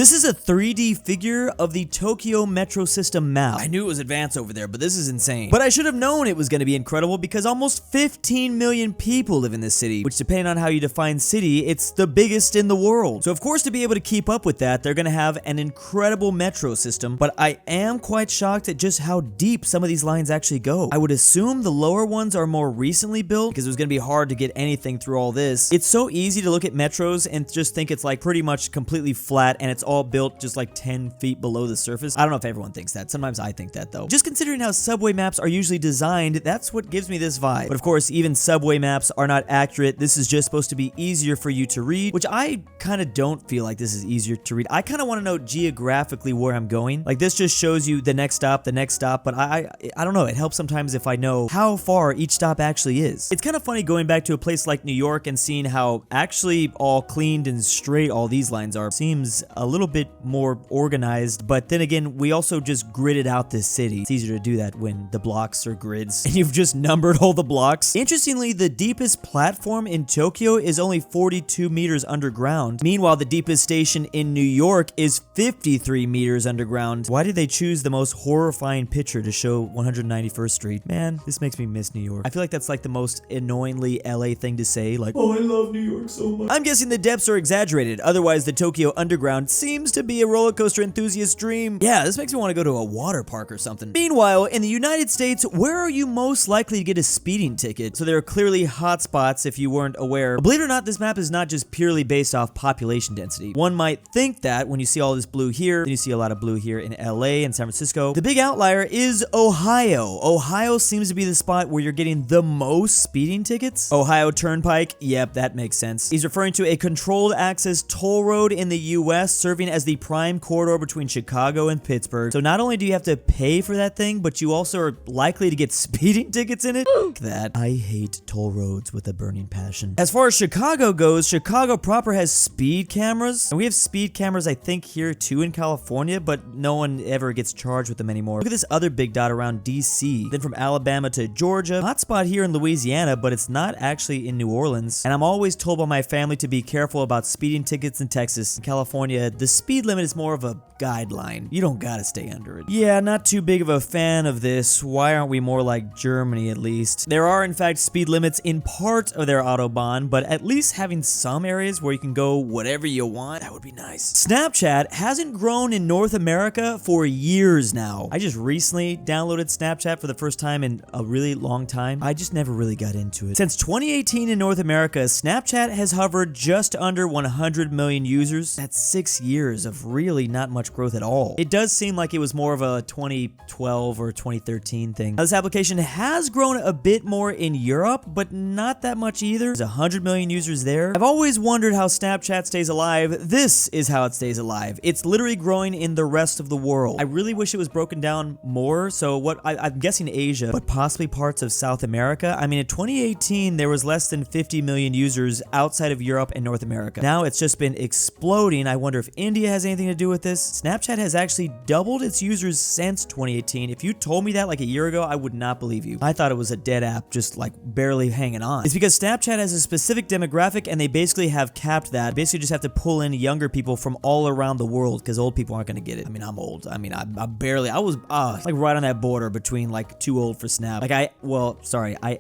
This is a 3D figure of the Tokyo Metro System map. I knew it was advanced over there, but this is insane. But I should have known it was going to be incredible because almost 15 million people live in this city, which depending on how you define city, it's the biggest in the world. So of course, to be able to keep up with that, they're going to have an incredible metro system, but I am quite shocked at just how deep some of these lines actually go. I would assume the lower ones are more recently built because it was going to be hard to get anything through all this. It's so easy to look at metros and just think it's like pretty much completely flat and it's all built just like 10 feet below the surface. I don't know if everyone thinks that. Sometimes I think that though. Just considering how subway maps are usually designed, that's what gives me this vibe. But of course, even subway maps are not accurate. This is just supposed to be easier for you to read, which I kind of don't feel like this is easier to read. I kind of want to know geographically where I'm going. Like this just shows you the next stop, but I don't know. It helps sometimes if I know how far each stop actually is. It's kind of funny going back to a place like New York and seeing how actually all cleaned and straight all these lines are. Seems a little bit more organized, but then again, we also just gridded out this city. It's easier to do that when the blocks are grids and you've just numbered all the blocks. Interestingly, the deepest platform in Tokyo is only 42 meters underground. Meanwhile, the deepest station in New York is 53 meters underground. Why did they choose the most horrifying picture to show 191st Street? Man, this makes me miss New York. I feel like that's like the most annoyingly LA thing to say, like, oh, I love New York so much. I'm guessing the depths are exaggerated. Otherwise, the Tokyo Underground seems to be a roller coaster enthusiast's dream. Yeah, this makes me want to go to a water park or something. Meanwhile, in the United States, where are you most likely to get a speeding ticket? So there are clearly hotspots if you weren't aware. But believe it or not, this map is not just purely based off population density. One might think that when you see all this blue here, then you see a lot of blue here in LA and San Francisco. The big outlier is Ohio. Ohio seems to be the spot where you're getting the most speeding tickets. Ohio Turnpike, yep, that makes sense. He's referring to a controlled access toll road in the US serving as the prime corridor between Chicago and Pittsburgh. So not only do you have to pay for that thing, but you also are likely to get speeding tickets in it. That. I hate toll roads with a burning passion. As far as Chicago goes, Chicago proper has speed cameras. And we have speed cameras, I think, here too in California, but no one ever gets charged with them anymore. Look at this other big dot around DC. Then from Alabama to Georgia. Hotspot here in Louisiana, but it's not actually in New Orleans. And I'm always told by my family to be careful about speeding tickets in Texas. In California, the speed limit is more of a guideline. You don't gotta stay under it. Yeah, not too big of a fan of this. Why aren't we more like Germany at least? There are in fact speed limits in part of their Autobahn, but at least having some areas where you can go whatever you want, that would be nice. Snapchat hasn't grown in North America for years now. I just recently downloaded Snapchat for the first time in a really long time. I just never really got into it. Since 2018 in North America, Snapchat has hovered just under 100 million users. That's 6 years of really not much growth at all. It does seem like it was more of a 2012 or 2013 thing. Now, this application has grown a bit more in Europe, but not that much either. There's 100 million users there. I've always wondered how Snapchat stays alive. This is how it stays alive. It's literally growing in the rest of the world. I really wish it was broken down more. So I'm guessing Asia, but possibly parts of South America. I mean, in 2018, there was less than 50 million users outside of Europe and North America. Now it's just been exploding. I wonder if India has anything to do with this. Snapchat has actually doubled its users since 2018. If you told me that like a year ago, I would not believe you. I thought it was a dead app, just like barely hanging on. It's because Snapchat has a specific demographic and they basically have capped that. Basically just have to pull in younger people from all around the world because old people aren't going to get it. I mean, I'm old. I mean, I was like right on that border between like too old for Snap. Like I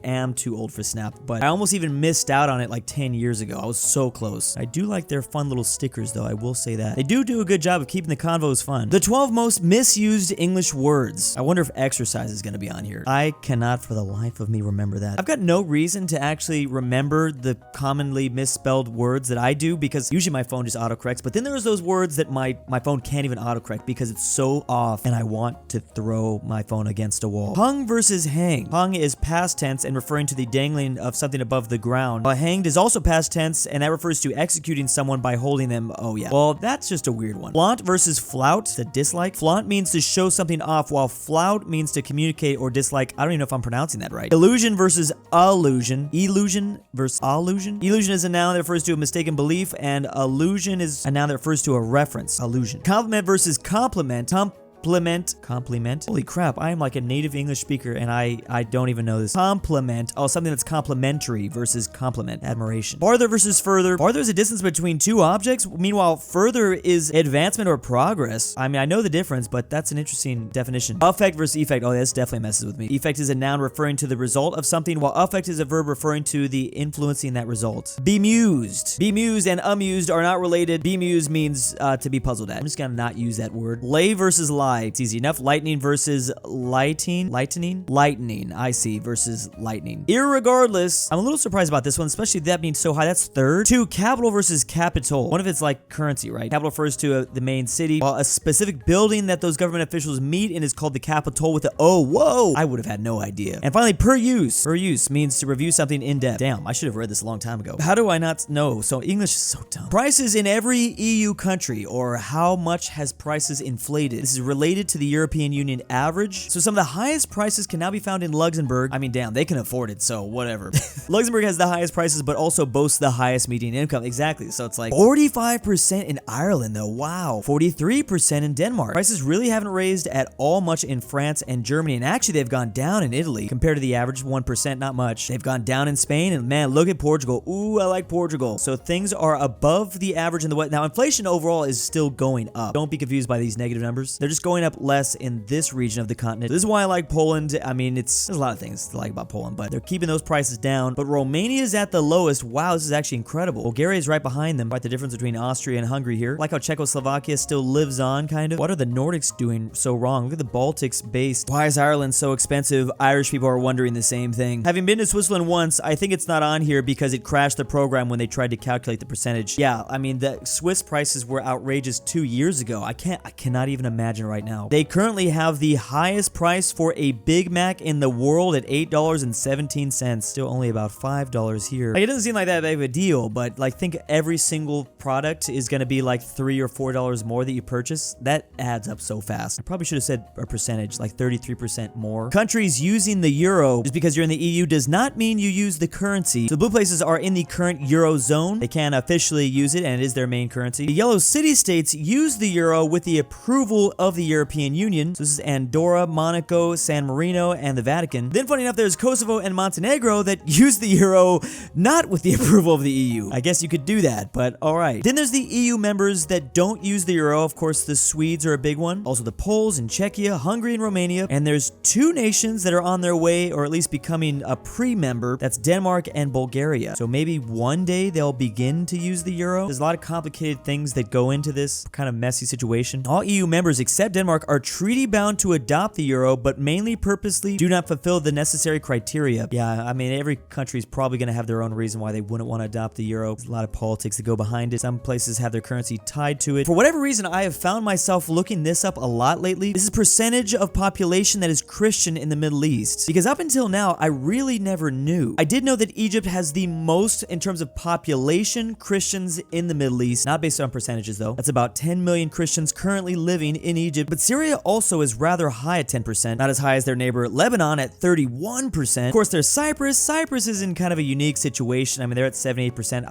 am too old for Snap, but I almost even missed out on it like 10 years ago. I was so close. I do like their fun little stickers though. I will say that. They do a good job of keeping the convos fun. The 12 most misused English words. I wonder if exercise is going to be on here. I cannot for the life of me remember that. I've got no reason to actually remember the commonly misspelled words that I do because usually my phone just autocorrects, but then there's those words that my phone can't even autocorrect because it's so off and I want to throw my phone against a wall. Hung versus hang. Hung is past tense and referring to the dangling of something above the ground. Hanged is also past tense and that refers to executing someone by holding them. Oh yeah. Well, that's just a weird one. Flaunt versus flout. The dislike. Flaunt means to show something off while flout means to communicate or dislike. I don't even know if I'm pronouncing that right. Illusion versus allusion. Illusion versus allusion. Illusion is a noun that refers to a mistaken belief and allusion is a noun that refers to a reference. Allusion. Compliment versus compliment. Compliment. Holy crap, I am like a native English speaker and I don't even know this. Complement. Oh, something that's complementary versus compliment. Admiration. Farther versus further. Farther is a distance between two objects. Meanwhile, further is advancement or progress. I mean, I know the difference, but that's an interesting definition. Affect versus effect. Oh, this definitely messes with me. Effect is a noun referring to the result of something, while affect is a verb referring to the influencing that result. Bemused. Bemused and amused are not related. Bemused means to be puzzled at. I'm just gonna not use that word. Lay versus lie. It's easy enough. Lightning versus lighting. Lightning. I see. Versus lightning. Irregardless. I'm a little surprised about this one, especially that being so high. That's third. 2. Capital versus capital. One of it's like currency, right? Capital refers to the main city, while a specific building that those government officials meet in is called the Capitol with the O. Whoa! I would have had no idea. And finally, per use. Per use means to review something in depth. Damn, I should have read this a long time ago. How do I not know? So English is so dumb. Prices in every EU country, or how much has prices inflated. This is related to the European Union average. So some of the highest prices can now be found in Luxembourg. I mean, damn, they can afford it, so whatever. Luxembourg has the highest prices, but also boasts the highest median income. Exactly. So it's like 45% in Ireland, though. Wow. 43% in Denmark. Prices really haven't raised at all much in France and Germany, and actually they've gone down in Italy compared to the average 1%, not much. They've gone down in Spain, and man, look at Portugal. Ooh, I like Portugal. So things are above the average in the West. Now, inflation overall is still going up. Don't be confused by these negative numbers. They're just going up less in this region of the continent. This is why I like Poland. I mean, there's a lot of things to like about Poland, but they're keeping those prices down. But Romania is at the lowest. Wow, this is actually incredible. Bulgaria is right behind them. Right, the difference between Austria and Hungary here. Like how Czechoslovakia still lives on, kind of. What are the Nordics doing so wrong? Look at the Baltics based. Why is Ireland so expensive? Irish people are wondering the same thing. Having been to Switzerland once, I think it's not on here because it crashed the program when they tried to calculate the percentage. Yeah, I mean, the Swiss prices were outrageous 2 years ago. I cannot even imagine right now. They currently have the highest price for a Big Mac in the world at $8.17. Still only about $5 here. Like, it doesn't seem like that big of a deal, but like, think every single product is going to be like $3 or $4 more that you purchase. That adds up so fast. I probably should have said a percentage, like 33% more. Countries using the euro, just because you're in the EU does not mean you use the currency. So the blue places are in the current eurozone. They can officially use it, and it is their main currency. The yellow city-states use the euro with the approval of the European Union. So this is Andorra, Monaco, San Marino, and the Vatican. Then, funny enough, there's Kosovo and Montenegro that use the euro not with the approval of the EU. I guess you could do that, but alright. Then there's the EU members that don't use the euro. Of course, the Swedes are a big one. Also the Poles and Czechia, Hungary and Romania. And there's 2 nations that are on their way, or at least becoming a pre-member. That's Denmark and Bulgaria. So maybe one day they'll begin to use the euro. There's a lot of complicated things that go into this kind of messy situation. All EU members except Denmark are treaty bound to adopt the euro, but mainly purposely do not fulfill the necessary criteria. Yeah, I mean, every country is probably going to have their own reason why they wouldn't want to adopt the euro. There's a lot of politics that go behind it. Some places have their currency tied to it. For whatever reason, I have found myself looking this up a lot lately. This is percentage of population that is Christian in the Middle East. Because up until now, I really never knew. I did know that Egypt has the most in terms of population Christians in the Middle East. Not based on percentages though. That's about 10 million Christians currently living in Egypt. But Syria also is rather high at 10%. Not as high as their neighbor Lebanon at 31%. Of course, there's Cyprus. Cyprus is in kind of a unique situation. I mean, they're at 78%.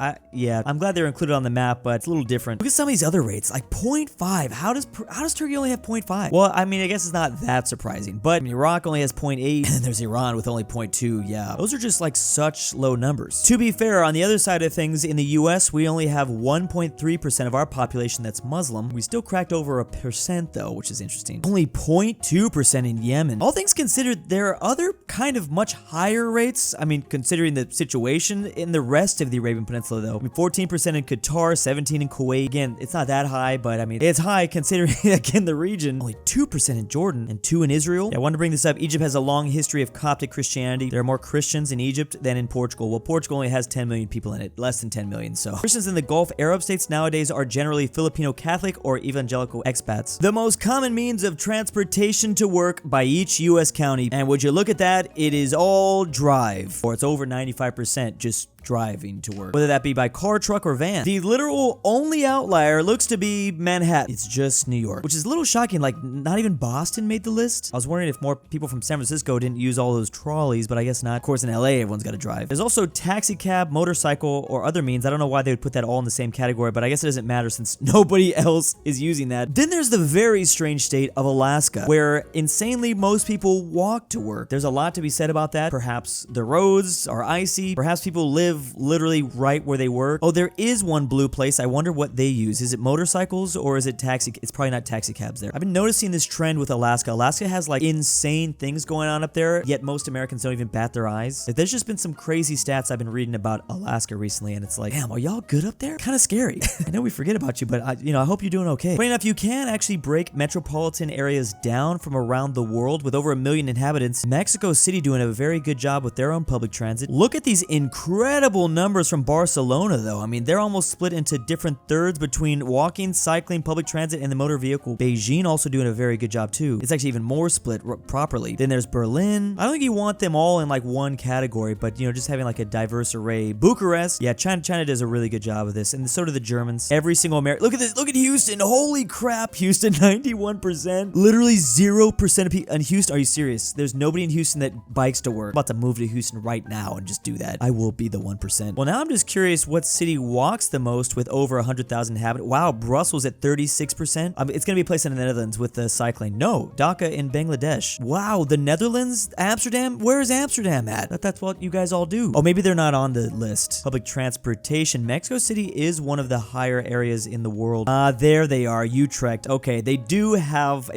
I'm glad they're included on the map, but it's a little different. Look at some of these other rates, like 0.5. How does Turkey only have 0.5? Well, I mean, I guess it's not that surprising, but Iraq only has 0.8, and there's Iran with only 0.2. Yeah, those are just like such low numbers. To be fair, on the other side of things, in the US, we only have 1.3% of our population that's Muslim. We still cracked over 1% though, which is interesting. Only 0.2% in Yemen. All things considered, there are other kind of much higher rates. I mean, considering the situation in the rest of the Arabian Peninsula though. I mean, 14% in Qatar, 17% in Kuwait. Again, it's not that high, but I mean, it's high considering, again, the region. Only 2% in Jordan and 2% in Israel. Yeah, I wanted to bring this up. Egypt has a long history of Coptic Christianity. There are more Christians in Egypt than in Portugal. Well, Portugal only has 10 million people in it, less than 10 million. So Christians in the Gulf Arab states nowadays are generally Filipino Catholic or evangelical expats. The most common means of transportation to work by each U.S. county. And would you look at that? It is all drive, or it's over 95% just driving to work, whether that be by car, truck, or van. The literal only outlier looks to be Manhattan. It's just New York, which is a little shocking. Like, not even Boston made the list. I was wondering if more people from San Francisco didn't use all those trolleys, but I guess not. Of course, in LA, everyone's got to drive. There's also taxi cab, motorcycle, or other means. I don't know why they would put that all in the same category, but I guess it doesn't matter since nobody else is using that. Then there's the very strange state of Alaska, where insanely most people walk to work. There's a lot to be said about that. Perhaps the roads are icy. Perhaps people live literally right where they work. Oh, there is one blue place. I wonder what they use. Is it motorcycles or is it taxi? It's probably not taxi cabs there. I've been noticing this trend with Alaska. Alaska has like insane things going on up there, yet most Americans don't even bat their eyes. Like, there's just been some crazy stats I've been reading about Alaska recently, and it's like, damn, are y'all good up there? Kind of scary. I know we forget about you, but I hope you're doing okay. Funny enough, you can actually break metropolitan areas down from around the world. With over 1 million inhabitants, Mexico City doing a very good job with their own public transit. Look at these incredible numbers from Barcelona, though. I mean, they're almost split into different thirds between walking, cycling, public transit, and the motor vehicle. Beijing also doing a very good job too. It's actually even more split properly. Then there's Berlin. I don't think you want them all in like one category, but you know, just having like a diverse array. Bucharest, yeah, China does a really good job of this, and so do the Germans. Every single American. Look at this. Look at Houston. Holy crap, Houston, 91%. Literally 0% of people in Houston. Are you serious? There's nobody in Houston that bikes to work. I'm about to move to Houston right now and just do that. I will be the 1%. Well, now I'm just curious what city walks the most with over 100,000 inhabitants. Wow, Brussels at 36%. It's gonna be a place in the Netherlands with the cycling. No, Dhaka in Bangladesh. Wow, the Netherlands, Amsterdam. Where is Amsterdam at? That's what you guys all do. Oh, maybe they're not on the list. Public transportation. Mexico City is one of the higher areas in the world. There they are, Utrecht. Okay, they do have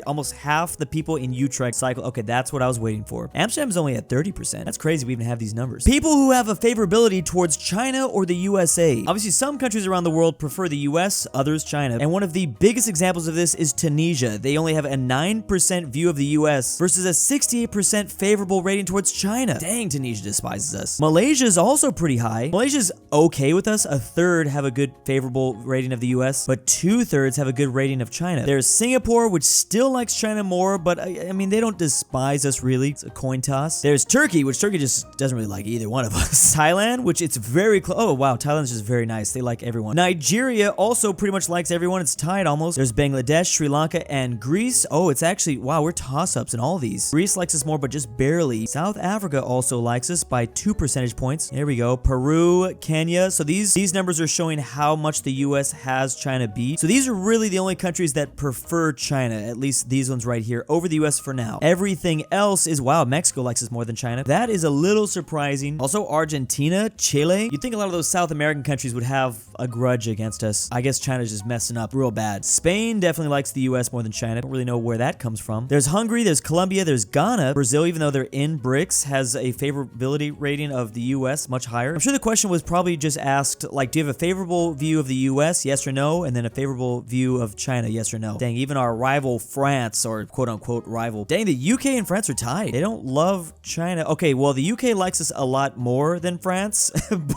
almost half the people in Utrecht cycle. Okay, that's what I was waiting for. Amsterdam's only at 30%. That's crazy we even have these numbers. People who have a favorability towards China or the USA. Obviously, some countries around the world prefer the US, others China. And one of the biggest examples of this is Tunisia. They only have a 9% view of the US versus a 68% favorable rating towards China. Dang, Tunisia despises us. Malaysia is also pretty high. Malaysia's okay with us. A third have a good favorable rating of the US, but 2/3 have a good rating of China. There's Singapore, which still likes China more, but I mean, they don't despise us really. It's a coin toss. There's Turkey, which Turkey just doesn't really like either one of us. Thailand, which it's very close. Oh, wow. Thailand's just very nice. They like everyone. Nigeria also pretty much likes everyone. It's tied almost. There's Bangladesh, Sri Lanka, and Greece. Oh, it's actually, wow, we're toss-ups in all these. Greece likes us more, but just barely. South Africa also likes us by 2 percentage points. There we go. Peru, Kenya. So these numbers are showing how much the US has China beat. So these are really the only countries that prefer China, at least these ones right here, over the US for now. Everything else is, wow, Mexico likes us more than China. That is a little surprising. Also, Argentina, Chile. You'd think a lot of those South American countries would have a grudge against us. I guess China's just messing up real bad. Spain definitely likes the US more than China. Don't really know where that comes from. There's Hungary, there's Colombia, there's Ghana. Brazil, even though they're in BRICS, has a favorability rating of the US much higher. I'm sure the question was probably just asked, like, do you have a favorable view of the US, yes or no? And then a favorable view of China, yes or no? Dang, even our rival France, or quote-unquote rival. Dang, the UK and France are tied. They don't love China. Okay, well, the UK likes us a lot more than France,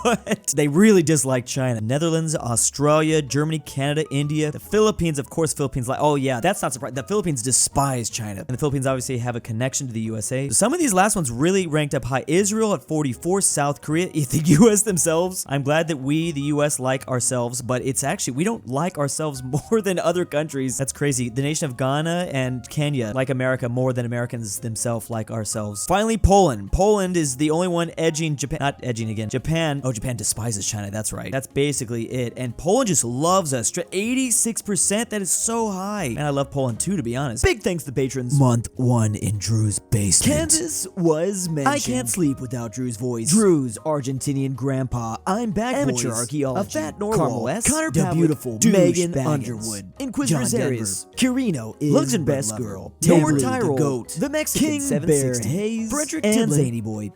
but they really dislike China. Netherlands, Australia, Germany, Canada, India, the Philippines, of course, Philippines like, oh yeah, that's not surprising. The Philippines despise China. And the Philippines obviously have a connection to the USA. So some of these last ones really ranked up high. Israel at 44, South Korea, the US themselves. I'm glad that we, the US, like ourselves, but it's actually, we don't like ourselves more than other countries. That's crazy. The nation of Ghana and Kenya like America more than Americans themselves like ourselves. Finally, Poland. Poland is the only one edging Japan, not edging again, Japan. Oh, Japan despises China. That's right. That's basically it. And Poland just loves us. 86%. That is so high. And I love Poland too, to be honest. Big thanks to the patrons. Month 1 in Drew's basement. Kansas was mentioned. I can't sleep without Drew's voice. Drew's Argentinian Grandpa. I'm back, Amateur boys. Archaeology. aPhatNarwhal. Carmel DaBeautiful-MEGAN-Underwood. InquisitorXarius. KirinoIsBestGirl. Tambre, Tyrol. The Mexican KingBearHaze. Fredrik Tibblin. And ZaneyBoi.